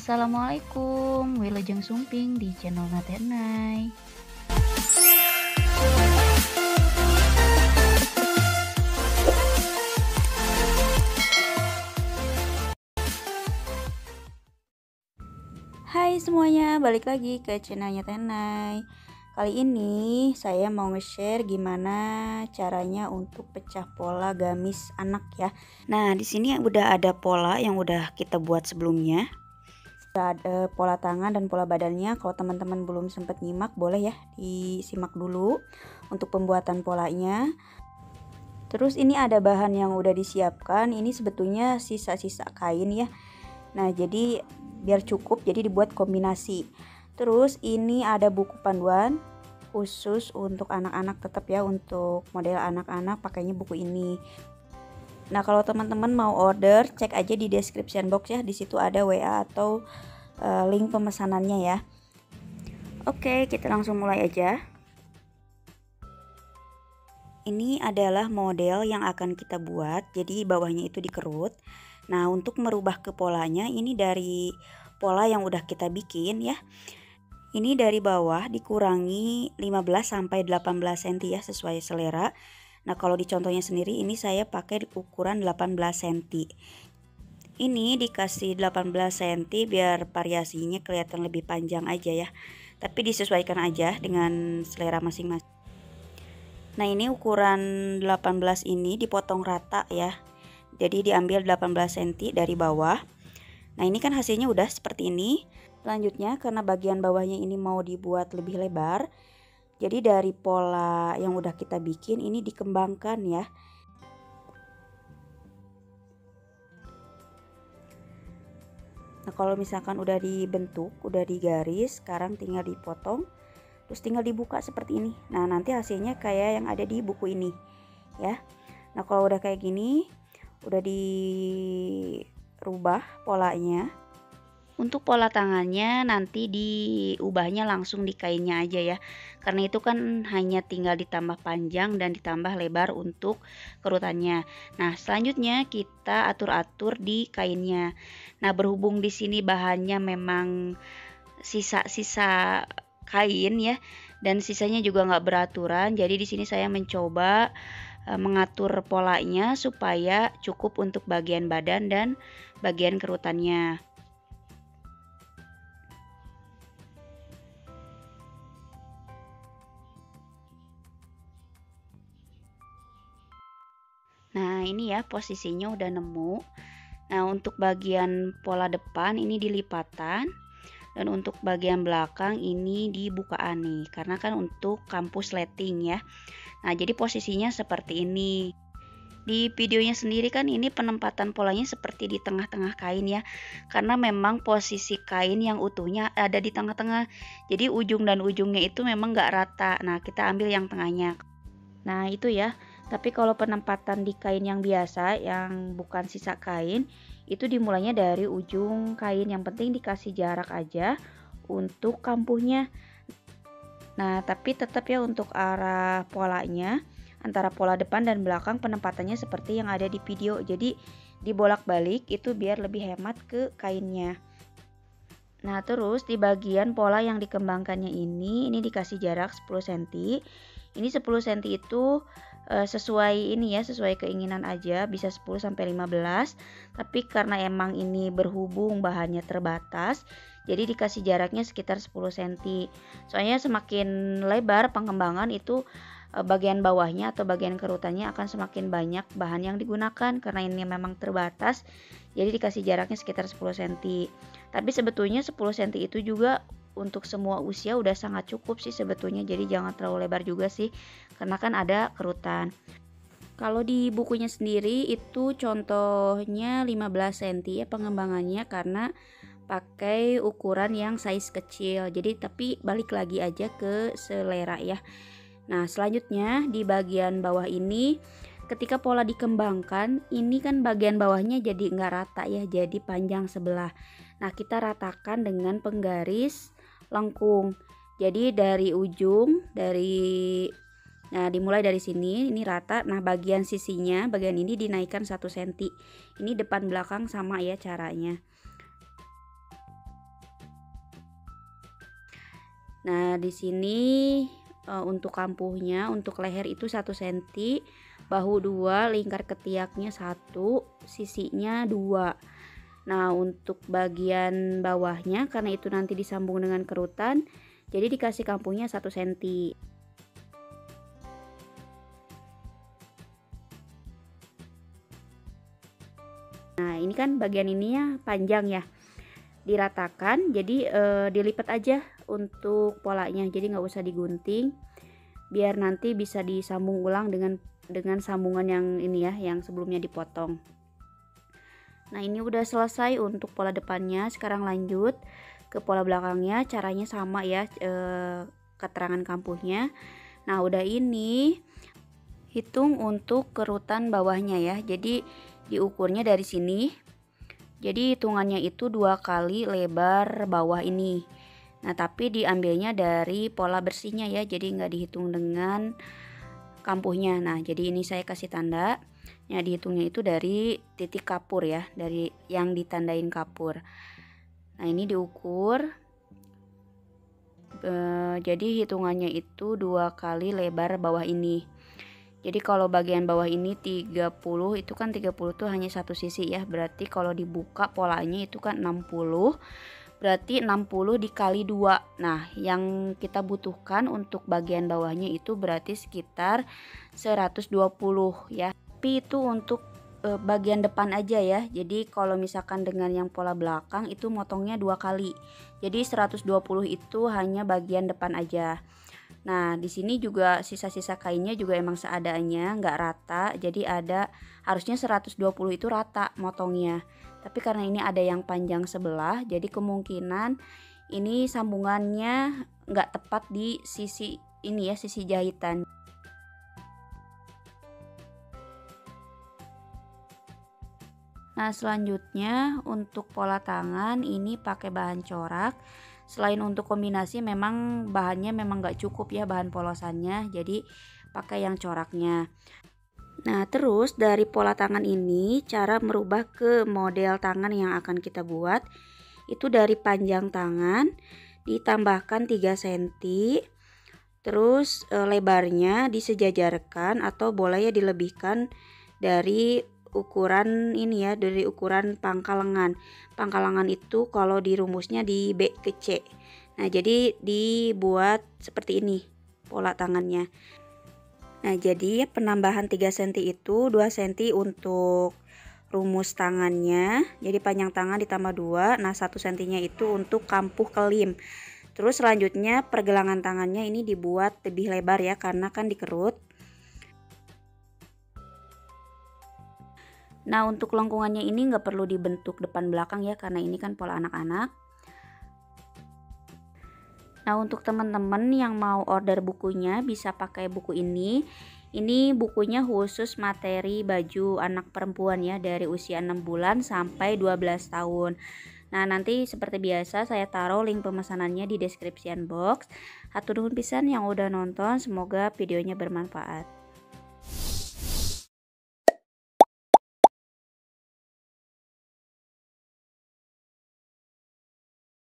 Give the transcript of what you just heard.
Assalamualaikum, Wilujeng Sumping di channel Natenai. Hai semuanya, balik lagi ke channelnya Tenai. Kali ini saya mau nge-share gimana caranya untuk pecah pola gamis anak ya. Nah, di sini udah ada pola yang udah kita buat sebelumnya. Udah ada pola tangan dan pola badannya. Kalau teman-teman belum sempat nyimak, boleh ya disimak dulu untuk pembuatan polanya. Terus ini ada bahan yang udah disiapkan. Ini sebetulnya sisa-sisa kain ya. Nah, jadi biar cukup, jadi dibuat kombinasi. Terus ini ada buku panduan khusus untuk anak-anak, tetap ya untuk model anak-anak pakainya buku ini. Nah, kalau teman-teman mau order, cek aja di description box ya. Di situ ada WA atau link pemesanannya ya. Oke, kita langsung mulai aja. Ini adalah model yang akan kita buat. Jadi bawahnya itu dikerut. Nah, untuk merubah ke polanya, ini dari pola yang udah kita bikin ya. Ini dari bawah dikurangi 15-18 cm ya, sesuai selera. Nah, kalau di contohnya sendiri ini saya pakai ukuran 18 cm. Ini dikasih 18 cm biar variasinya kelihatan lebih panjang aja ya. Tapi disesuaikan aja dengan selera masing-masing. Nah, ini ukuran 18 ini dipotong rata ya. Jadi diambil 18 cm dari bawah. Nah, ini kan hasilnya udah seperti ini. Selanjutnya karena bagian bawahnya ini mau dibuat lebih lebar, jadi dari pola yang udah kita bikin ini dikembangkan ya. Nah, kalau misalkan udah dibentuk, udah digaris, sekarang tinggal dipotong, terus tinggal dibuka seperti ini. Nah, nanti hasilnya kayak yang ada di buku ini ya. Nah, kalau udah kayak gini, udah dirubah polanya. Untuk pola tangannya nanti diubahnya langsung di kainnya aja ya. Karena itu kan hanya tinggal ditambah panjang dan ditambah lebar untuk kerutannya. Nah, selanjutnya kita atur-atur di kainnya. Nah, berhubung di sini bahannya memang sisa-sisa kain ya, dan sisanya juga nggak beraturan. Jadi di sini saya mencoba mengatur polanya supaya cukup untuk bagian badan dan bagian kerutannya. Nah, ini ya posisinya udah nemu. Nah, untuk bagian pola depan ini dilipatan, dan untuk bagian belakang ini dibukaan nih, karena kan untuk kampus lighting ya. Nah, jadi posisinya seperti ini. Di videonya sendiri kan ini penempatan polanya seperti di tengah-tengah kain ya, karena memang posisi kain yang utuhnya ada di tengah-tengah. Jadi ujung dan ujungnya itu memang nggak rata. Nah, kita ambil yang tengahnya. Nah, itu ya. Tapi kalau penempatan di kain yang biasa, yang bukan sisa kain, itu dimulainya dari ujung kain. Yang penting dikasih jarak aja untuk kampuhnya. Nah, tapi tetap ya untuk arah polanya, antara pola depan dan belakang penempatannya seperti yang ada di video. Jadi dibolak-balik itu biar lebih hemat ke kainnya. Nah, terus di bagian pola yang dikembangkannya ini dikasih jarak 10 cm. Ini 10 cm itu sesuai ini ya, sesuai keinginan aja, bisa 10 sampai 15. Tapi karena emang ini berhubung bahannya terbatas, jadi dikasih jaraknya sekitar 10 cm. Soalnya semakin lebar pengembangan itu bagian bawahnya atau bagian kerutannya akan semakin banyak bahan yang digunakan, karena ini memang terbatas. Jadi dikasih jaraknya sekitar 10 cm. Tapi sebetulnya 10 cm itu juga untuk semua usia udah sangat cukup sih sebetulnya. Jadi jangan terlalu lebar juga sih, karena kan ada kerutan. Kalau di bukunya sendiri itu contohnya 15 cm ya pengembangannya, karena pakai ukuran yang size kecil. Jadi tapi balik lagi aja ke selera ya. Nah, selanjutnya di bagian bawah ini ketika pola dikembangkan, ini kan bagian bawahnya jadi nggak rata ya, jadi panjang sebelah. Nah, kita ratakan dengan penggaris lengkung. Jadi dari ujung, nah dimulai dari sini, ini rata. Nah, bagian sisinya, bagian ini dinaikkan 1 cm. Ini depan belakang sama ya caranya. Nah, di sini untuk kampuhnya, untuk leher itu 1 cm, bahu 2, lingkar ketiaknya 1, sisinya 2. Nah, untuk bagian bawahnya karena itu nanti disambung dengan kerutan, jadi dikasih kampuhnya 1 cm. Nah, ini kan bagian ininya panjang ya, diratakan, jadi dilipat aja untuk polanya, jadi nggak usah digunting, biar nanti bisa disambung ulang dengan sambungan yang ini ya, yang sebelumnya dipotong. Nah, ini udah selesai untuk pola depannya. Sekarang lanjut ke pola belakangnya, caranya sama ya, keterangan kampuhnya. Nah, udah ini hitung untuk kerutan bawahnya ya, jadi diukurnya dari sini, jadi hitungannya itu 2 kali lebar bawah ini. Nah, tapi diambilnya dari pola bersihnya ya, jadi nggak dihitung dengan kampuhnya. Nah, jadi ini saya kasih tanda. Nah, dihitungnya itu dari titik kapur ya, dari yang ditandain kapur. Nah, ini diukur. Jadi hitungannya itu 2 kali lebar bawah ini. Jadi kalau bagian bawah ini 30, itu kan 30 tuh hanya satu sisi ya. Berarti kalau dibuka polanya itu kan 60. Berarti 60 dikali 2. Nah, yang kita butuhkan untuk bagian bawahnya itu berarti sekitar 120 ya. Tapi itu untuk bagian depan aja ya. Jadi kalau misalkan dengan yang pola belakang itu motongnya 2 kali. Jadi 120 itu hanya bagian depan aja. Nah, di sini juga sisa-sisa kainnya juga emang seadanya, nggak rata. Jadi harusnya 120 itu rata motongnya. Tapi karena ini ada yang panjang sebelah, jadi kemungkinan ini sambungannya nggak tepat di sisi ini ya, sisi jahitan. Nah, selanjutnya untuk pola tangan ini pakai bahan corak. Selain untuk kombinasi memang bahannya memang nggak cukup ya, bahan polosannya, jadi pakai yang coraknya. Nah, terus dari pola tangan ini cara merubah ke model tangan yang akan kita buat itu dari panjang tangan ditambahkan 3 cm, terus lebarnya disejajarkan atau boleh ya dilebihkan dari ukuran ini ya, dari ukuran pangkal lengan. Pangkal lengan itu kalau dirumusnya di B ke C. Nah, jadi dibuat seperti ini pola tangannya. Nah, jadi penambahan 3 cm itu 2 cm untuk rumus tangannya. Jadi panjang tangan ditambah 2. Nah, 1 cm-nya itu untuk kampuh kelim. Terus selanjutnya pergelangan tangannya ini dibuat lebih lebar ya, karena kan dikerut. Nah, untuk lengkungannya ini nggak perlu dibentuk depan belakang ya, karena ini kan pola anak-anak. Nah, untuk teman-teman yang mau order bukunya bisa pakai buku ini. Ini bukunya khusus materi baju anak perempuan ya, dari usia 6 bulan sampai 12 tahun. Nah, nanti seperti biasa saya taruh link pemesanannya di description box. Hatur nuhun pisan yang udah nonton, semoga videonya bermanfaat.